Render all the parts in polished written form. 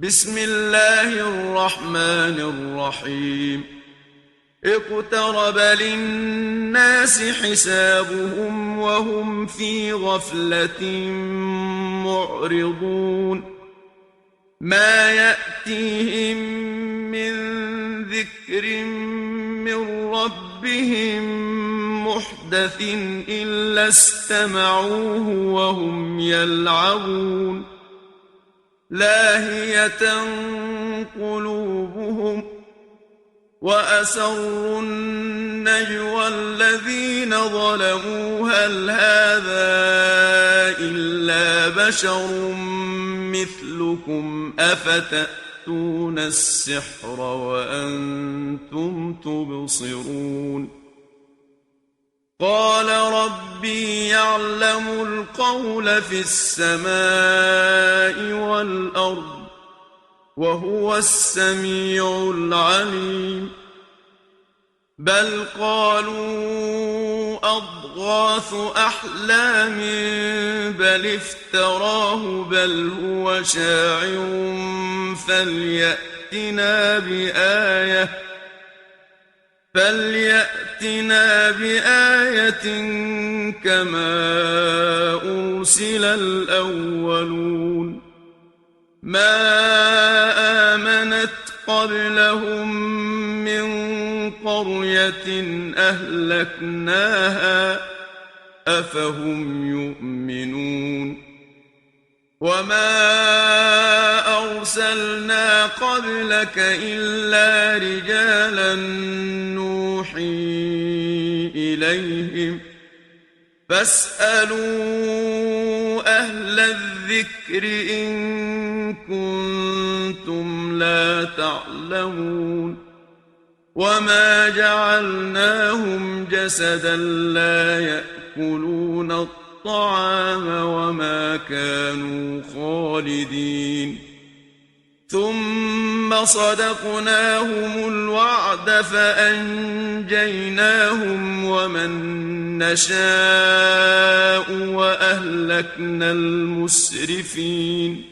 بسم الله الرحمن الرحيم اقترب للناس حسابهم وهم في غفلة معرضون ما يأتيهم من ذكر من ربهم محدث إلا استمعوه وهم يلعبون لاهية قلوبهم وأسروا النجوى الذين ظلموا هل هذا إلا بشر مثلكم أفتأتون السحر وأنتم تبصرون قال ربي يعلم القول في السماء والأرض وهو السميع العليم بل قالوا أضغاث أحلام بل افتراه بل هو شاعر فليأتنا بآية كما أرسل الأولون ما آمنت قبلهم من قرية أهلكناها أفهم يؤمنون وما أرسلنا قبلك إلا رجالا نوحي إليهم فاسألوا أهل الذكر إن كنتم لا تعلمون وما جعلناهم جسدا لا يأكلون الطعام وما كانوا خالدين ثم صدقناهم الوعد فأنجيناهم ومن نشاء وأهلكنا المسرفين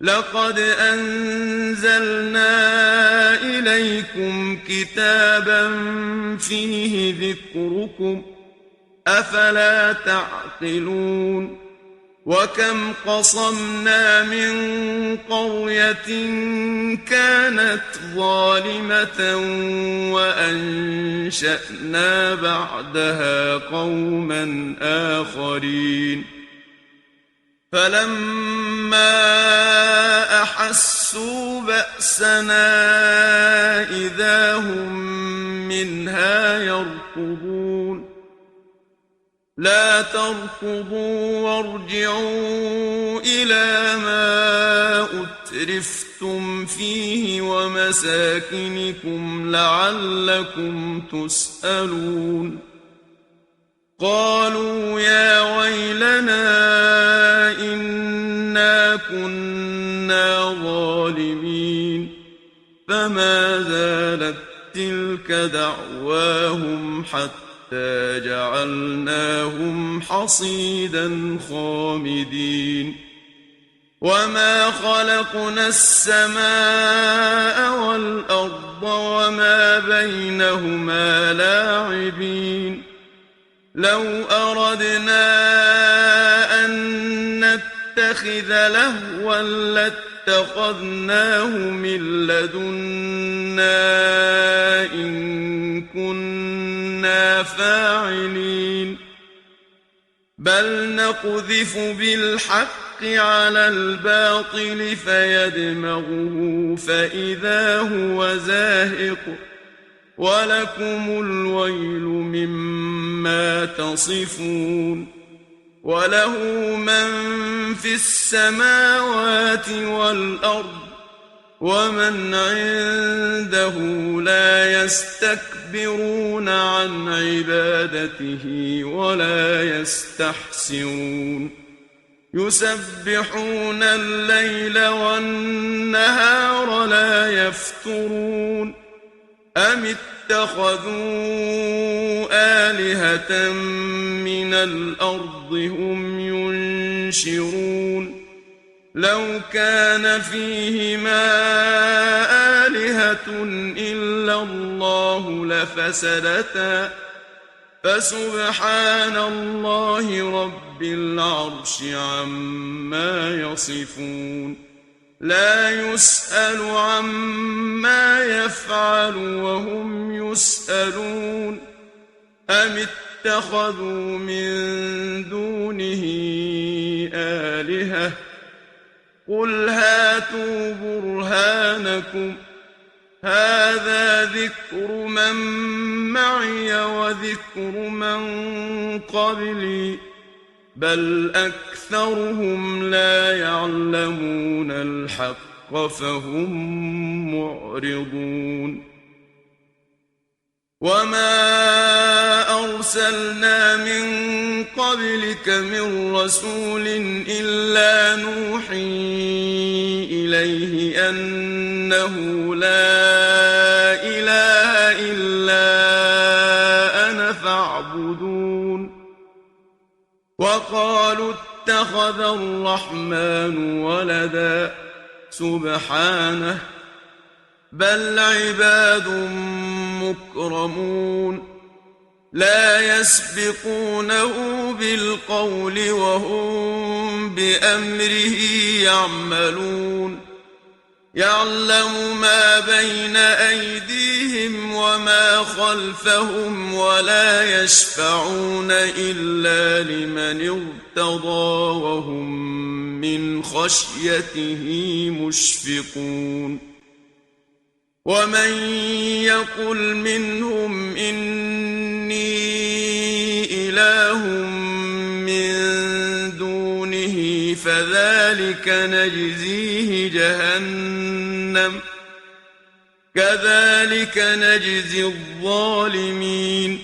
لقد أنزلنا إليكم كتابا فيه ذكركم أفلا تعقلون وكم قصمنا من قرية كانت ظالمة وأنشأنا بعدها قوما آخرين فلما أحسوا بأسنا إذا هم منها يركضون لا تركضوا وارجعوا إلى ما أترفتم فيه ومساكنكم لعلكم تسألون قالوا يا ويلنا إنا كنا ظالمين فما زالت تلك دعواهم حتى جعلناهم حصيدا خامدين وما خلقنا السماء والأرض وما بينهما لاعبين لو أردنا أن نتخذ لهوا لاتخذناه من لدنا إن كنا فاعلين بل نقذف بالحق على الباطل فيدمغه فإذا هو زاهق ولكم الويل مما تصفون وله من في السماوات والأرض ومن عنده لا يستكبرون عن عبادته ولا يستحسرون يسبحون الليل والنهار لا يفترون أم اتخذوا آلهة من الأرض هم ينشرون لو كان فيهما آلهة إلا الله لفسدتا فسبحان الله رب العرش عما يصفون لا يسأل عما يفعل وهم يسألون أم اتخذوا من دونه آلهة قل هاتوا برهانكم هذا ذكر من معي وذكر من قبلي بل أكثرهم لا يعلمون الحق فهم معرضون وما أرسلنا من قبلك من رسول إلا نوحي إليه أنه لا إله إلا أنا فاعبدون وقالوا اتخذ الرحمن ولدا سبحانه بل عباد مكرمون لا يسبقونه بالقول وهم بأمره يعملون يعلم ما بين أيديهم وما خلفهم ولا يشفعون إلا لمن ارتضى وهم من خشيته مشفقون ومن يقل منهم إني إله من دونه فذلك نجزيه جهنم كذلك نجزي الظالمين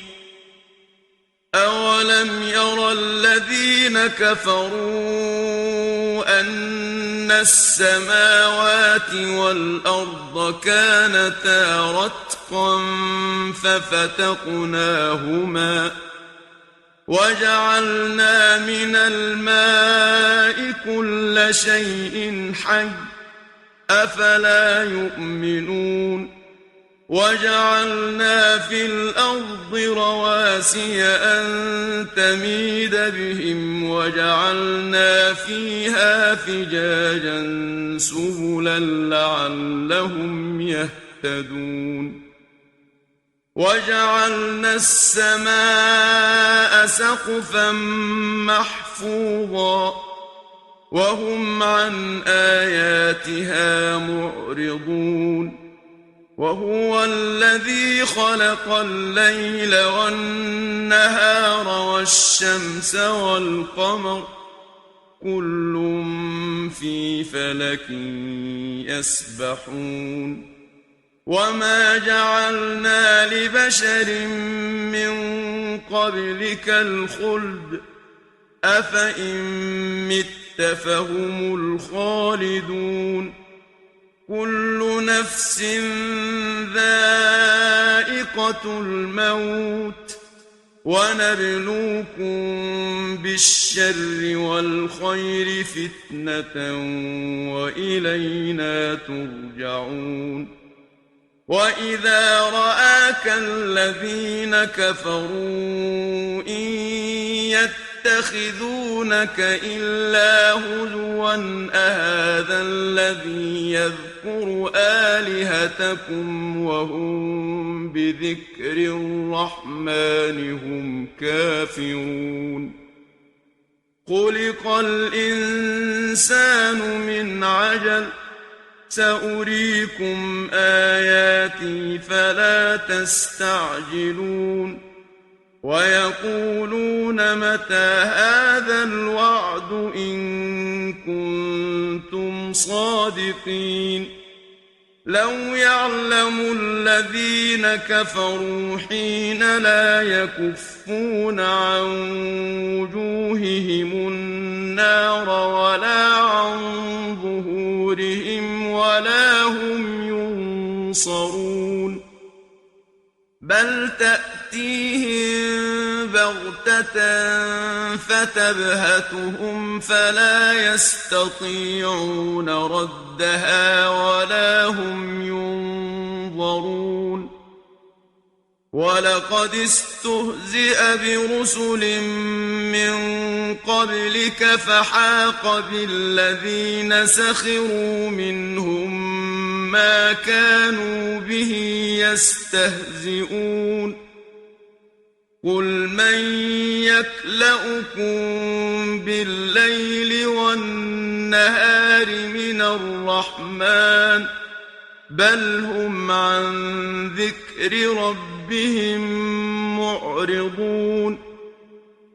أولم يرى الذين كفروا أن السماوات والأرض كانتا رتقا ففتقناهما وجعلنا من الماء كل شيء حي أفلا يؤمنون وجعلنا في الأرض رواسي أن تميد بهم وجعلنا فيها فجاجا سبلا لعلهم يهتدون وجعلنا السماء سقفا محفوظا وهم عن آياتها معرضون وهو الذي خلق الليل والنهار والشمس والقمر كل في فلك يسبحون وما جعلنا لبشر من قبلك الخلد أفإن مت فهم الخالدون كل نفس ذائقة الموت ونبلوكم بالشر والخير فتنة وإلينا ترجعون وإذا رآك الذين كفروا إن يتخذونك إلا هزوا أهذا الذي يذكر آلهتكم وهم بذكر الرحمن هم كافرون خلق الإنسان من عجل سأريكم آياتي فلا تستعجلون ويقولون متى هذا الوعد إن كنتم صادقين لو يعلم الذين كفروا حين لا يكفون عن وجوههم النار ولا عن ظهورهم ولا هم ينصرون بل تأتيهم بغتة فتبهتهم فلا يستطيعون ردها ولا هم ينظرون ولقد استهزئ برسل من قبلك فحاق بالذين سخروا منهم ما كانوا به يستهزئون قل من يكلؤكم بالليل والنهار من الرحمن بل هم عن ذكر ربهم معرضون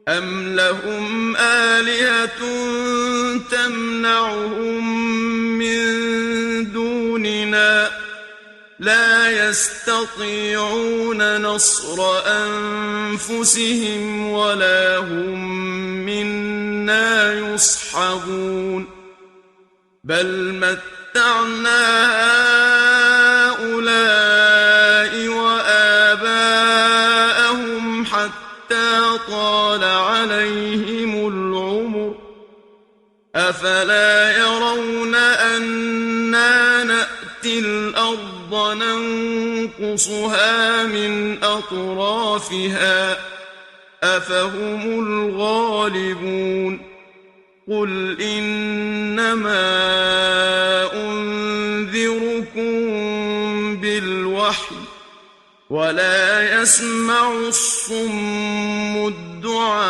أم لهم آلهة تمنعهم من دوننا لا يستطيعون نصر أنفسهم ولا هم منا يصحبون بل متعنا هؤلاء وآباءهم حتى طال عليهم العمر أفلا يرون أنا نأتي الأرض ننقصها من أطرافها أفهم الغالبون قل إنما أنذركم بالوحي ولا يسمع الصم الدعاء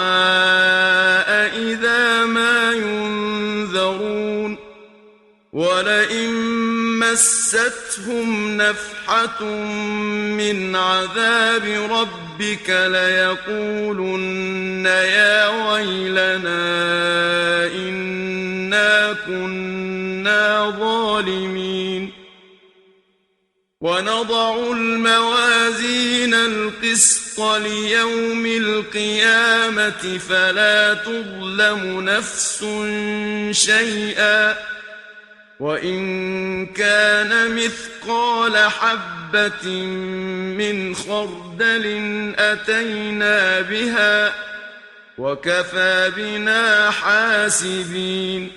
إذا ما ينذرون ولئن مستهم نفحة من عذاب ربك ليقولن يا ويلنا إنا كنا ظالمين ونضع الموازين القسط ليوم القيامة فلا تظلم نفس شيئا وإن كان مثقال حبة من خردل أتينا بها وكفى بنا حاسبين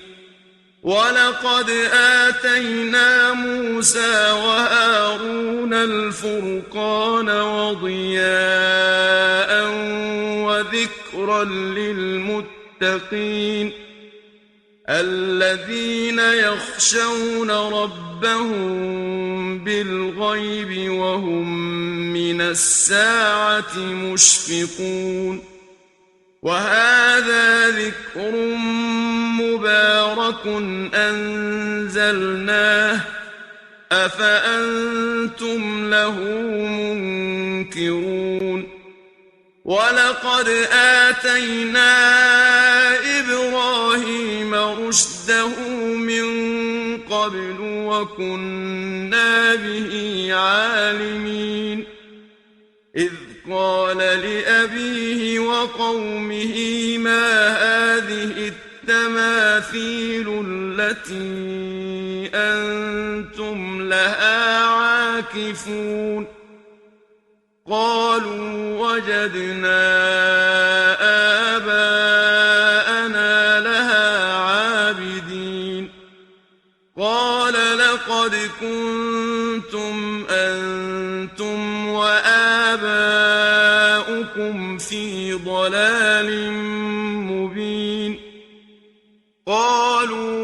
ولقد آتينا موسى وهارون الفرقان وضياء وذكرا للمتقين الذين يخشون ربهم بالغيب وهم من الساعة مشفقون وهذا ذكر مبارك أنزلناه أفأنتم له منكرون ولقد آتينا إبراهيم رشده من قبل وكنا به عالمين إذ قال لأبيه وقومه ما هذه التماثيل التي أنتم لها عاكفون قالوا وجدنا آباءنا لها عابدين قال لقد كنتم أنتم وآباؤكم في ضلال مبين قالوا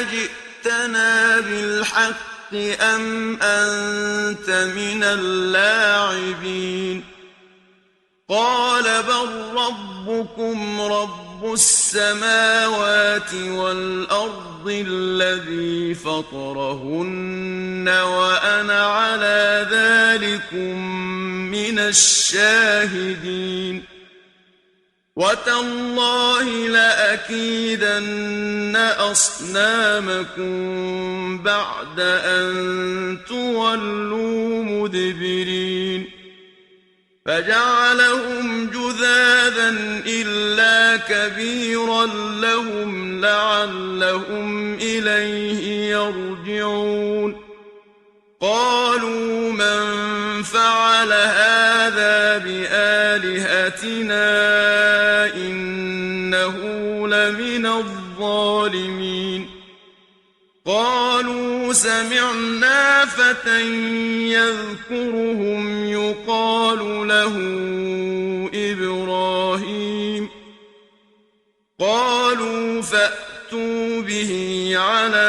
أجئتنا بالحق أم أنت من اللاعبين قال بل ربكم رب السماوات والأرض الذي فطرهن وأنا على ذلكم من الشاهدين وتالله لأكيدن أصنامكم بعد أن تولوا مدبرين فجعلهم جذاذا إلا كبيرا لهم لعلهم إليه يرجعون قالوا من فعل هذا بآلهتنا بآياتنا إنه لمن الظالمين قالوا سمعنا فتى يذكرهم يقال له إبراهيم قالوا فأتوا به على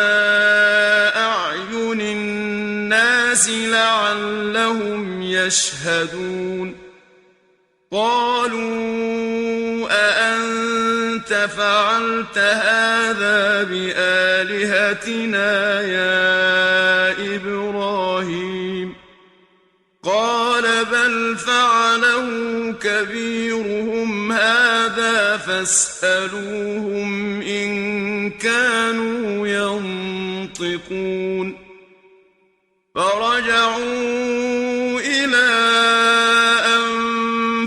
أعين الناس لعلهم يشهدون قالوا أأنت فعلت هذا بآلهتنا يا إبراهيم قال بل فعله كبيرهم هذا فاسألوهم إن كانوا ينطقون فرجعوا إلى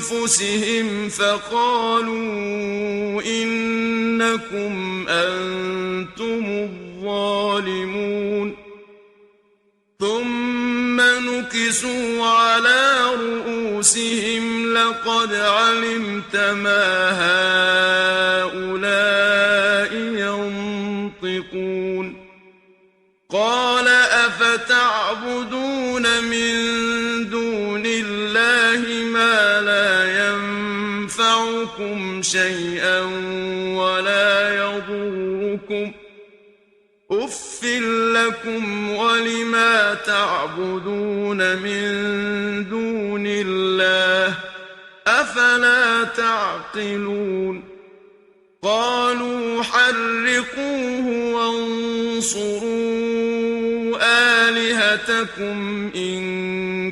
أنفسهم فقالوا إنكم أنتم الظالمون ثم نكسوا على رؤوسهم لقد علمت ما هؤلاء ينطقون قال أفتعبدون من دون الله ما لا ينفعكم شيئا ولا يضركم أف لكم ولما تعبدون من دون الله أفلا تعقلون قالوا حرقوه وانصروا آلهتكم إن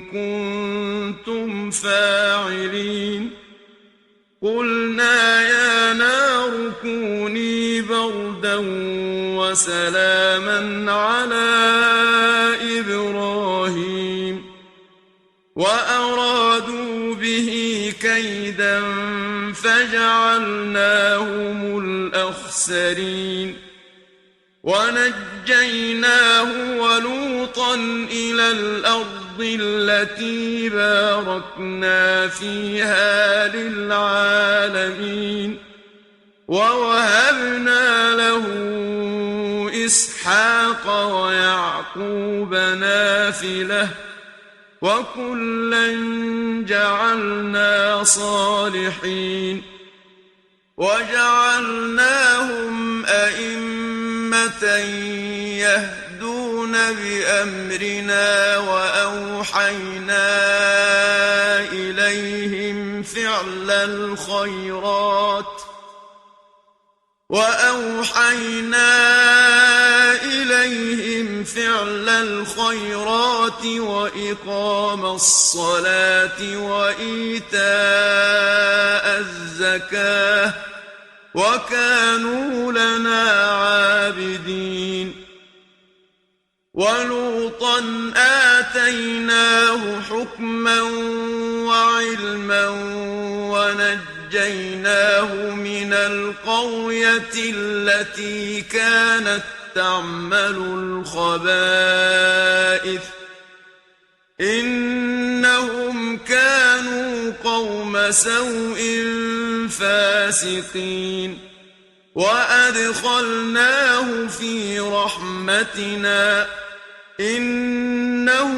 كنتم فاعلين قلنا يا نار كوني بردا وسلاما على إبراهيم وأرادوا به كيدا فجعلناهم الأخسرين ونجيناه ولوطا إلى الأرض التي باركنا فيها للعالمين ووهبنا له إسحاق ويعقوب نافلة وكلا جعلنا صالحين وجعلناهم أئمة يهدون بأمرنا وأوحينا إليهم فعل الخيرات وإقام الصلاة وإيتاء الزكاة وكانوا لنا عابدين ولوطا آتيناه حكما وعلما ونجيناه من القرية التي كانت تعمل الخبائث إنهم كانوا قوم سوء فاسقين وأدخلناه في رحمتنا إنه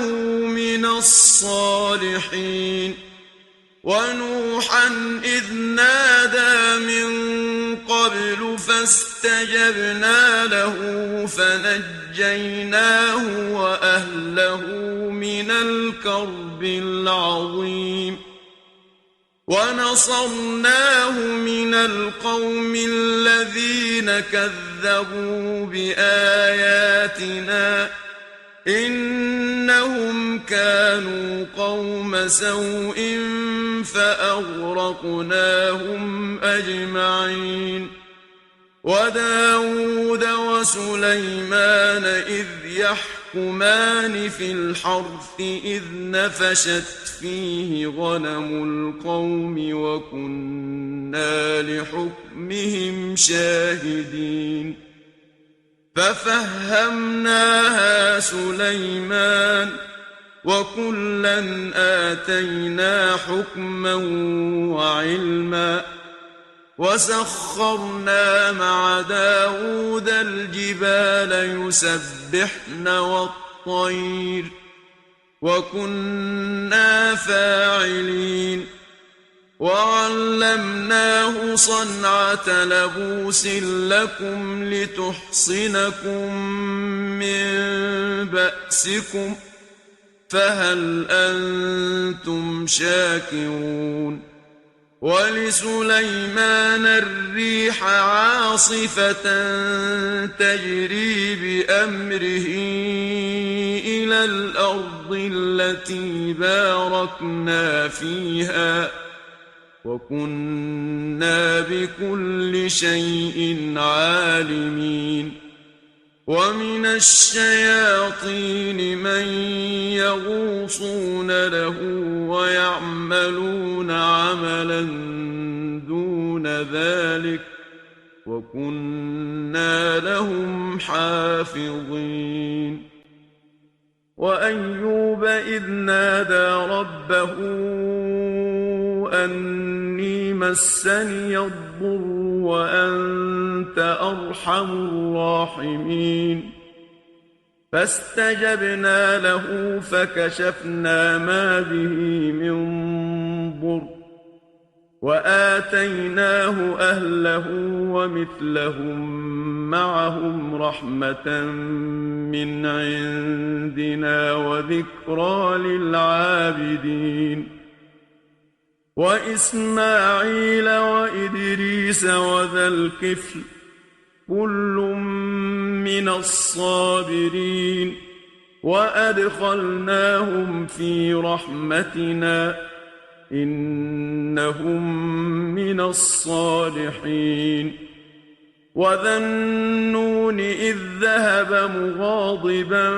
من الصالحين ونوحا إذ نادى من قبل فاستجبنا له فنجيناه وأهله من الكرب العظيم ونصرناه من القوم الذين كذبوا بآياتنا إنهم كانوا قوم سوء فأغرقناهم أجمعين وداود وسليمان إذ يحكمان في الحرث إذ نفشت فيه غنم القوم وكنا لحكمهم شاهدين ففهمناها سليمان وكلا آتينا حكما وعلما وسخرنا مع داود الجبال يسبحن والطير وكنا فاعلين وعلمناه صنعة لبوس لكم لتحصنكم من بأسكم فهل أنتم شاكرون ولسليمان الريح عاصفة تجري بأمره إلى الأرض التي باركنا فيها وكنا بكل شيء عالمين ومن الشياطين من يغوصون له ويعملون عملا دون ذلك وكنا لهم حافظين وأيوب إذ نادى ربه أني مسني الضر وأنت أرحم الراحمين فاستجبنا له فكشفنا ما به من ضر وآتيناه أهله ومثلهم معهم رحمة من عندنا وذكرى للعابدين وإسماعيل وإدريس وذا الكفل كل من الصابرين وأدخلناهم في رحمتنا إنهم من الصالحين وذا النون إذ ذهب مغاضبا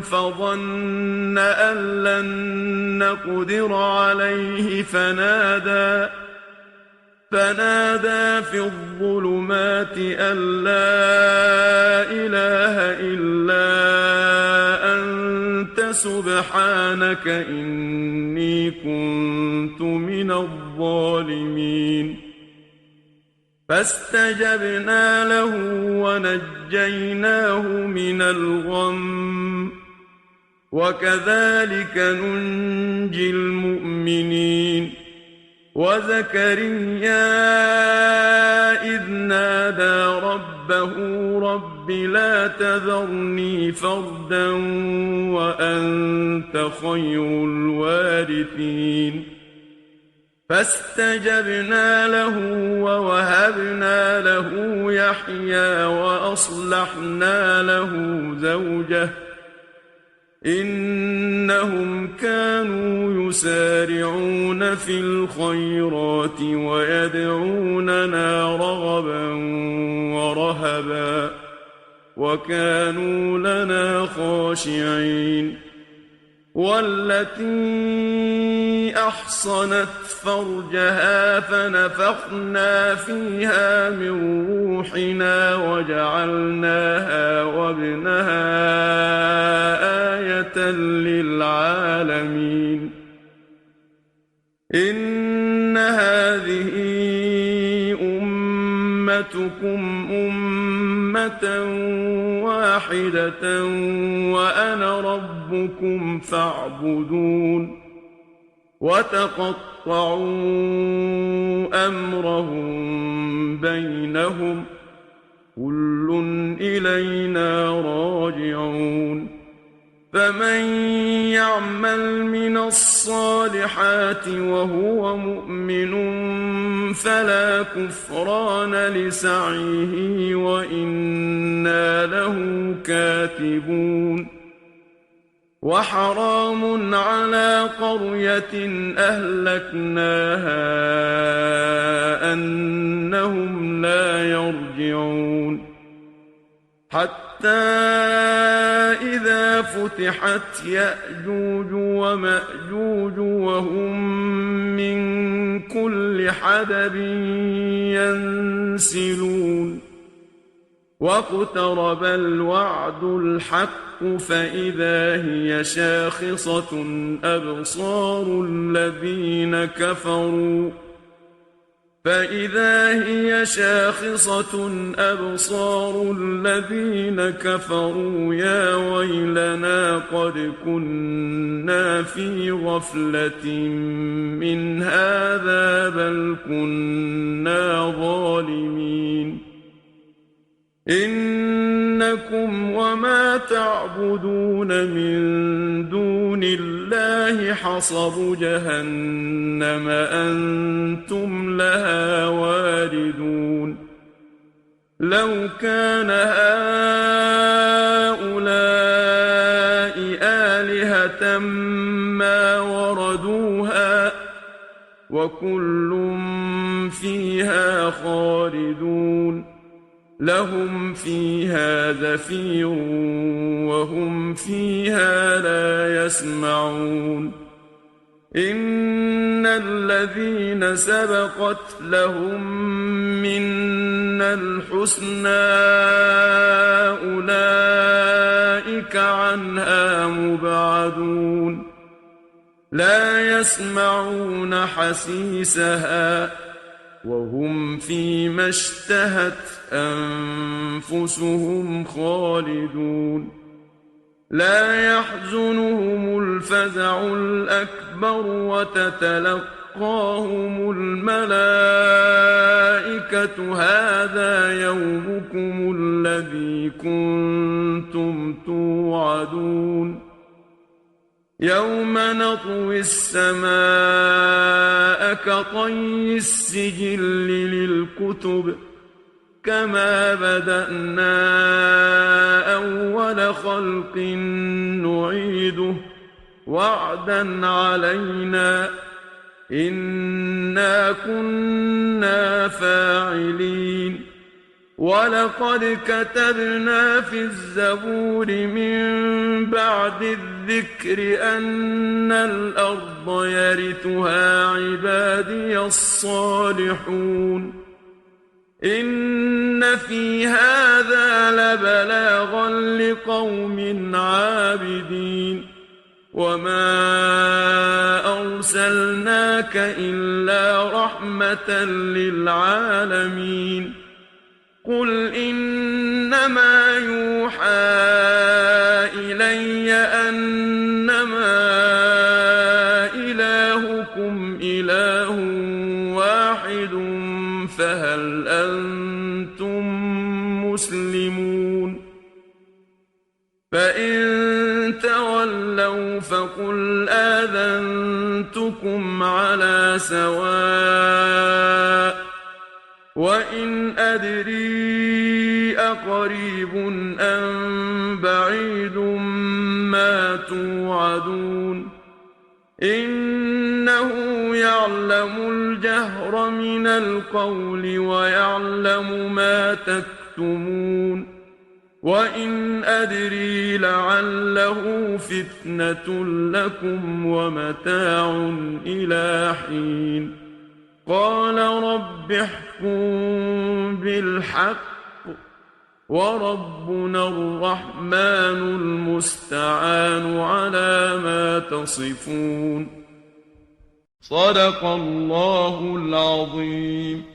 فظن أن لن نقدر عليه فنادى في الظلمات أن لا إله إلا أنت سبحانك إني كنت من الظالمين فاستجبنا له ونجيناه من الغم وكذلك ننجي المؤمنين وزكريا إذ نادى ربه رب لا تذرني فردا وأنت خير الوارثين فاستجبنا له ووهبنا له يحيى وأصلحنا له زوجه إنهم كانوا يسارعون في الخيرات ويدعوننا رغبا ورهبا وكانوا لنا خاشعين والتي أحصنت فرجها فنفخنا فيها من روحنا وجعلناها وابنها آية للعالمين إن هذه أمتكم أمة واحدة وأنا ربكم فاعبدون وتقطعوا أمرهم بينهم كل إلينا راجعون فمن يعمل من الصالحات وهو مؤمن فلا كفران لسعيه وإنا له كاتبون وحرام على قرية أهلكناها أنهم لا يرجعون حتى إذا فتحت يأجوج ومأجوج وهم من كل حدب ينسلون واقترب الوعد الحق فإذا هي شاخصة أبصار الذين كفروا يا ويلنا قد كنا في غفلة من هذا بل كنا ظالمين إنكم وما تعبدون من دون الله حصب جهنم أنتم لها واردون لو كان هؤلاء آلهة ما وردوها وكل فيها خالدون لهم فيها زفير وهم فيها لا يسمعون إن الذين سبقت لهم منا الحسنى أولئك عنها مبعدون لا يسمعون حسيسها وهم فيما اشتهت أنفسهم خالدون لا يحزنهم الفزع الأكبر وتتلقاهم الملائكة هذا يومكم الذي كنتم توعدون يوم نطوي السماء كطي السجل للكتب كما بدأنا أول خلق نعيده وعدا علينا إنا كنا فاعلين ولقد كتبنا في الزبور من بعد الذكر أن الأرض يرثها عبادي الصالحون إن في هذا لبلاغا لقوم عابدين وما أرسلناك إلا رحمة للعالمين قل إنما يوحى إلي أنما إلهكم إله واحد فهل أنتم مسلمون فإن تولوا فقل آذنتكم على سواء وإن أدري أقريب أم بعيد ما توعدون إنه يعلم الجهر من القول ويعلم ما تكتمون وإن أدري لعله فتنة لكم ومتاع إلى حين قال رب احكم بالحق وربنا الرحمن المستعان على ما تصفون صدق الله العظيم.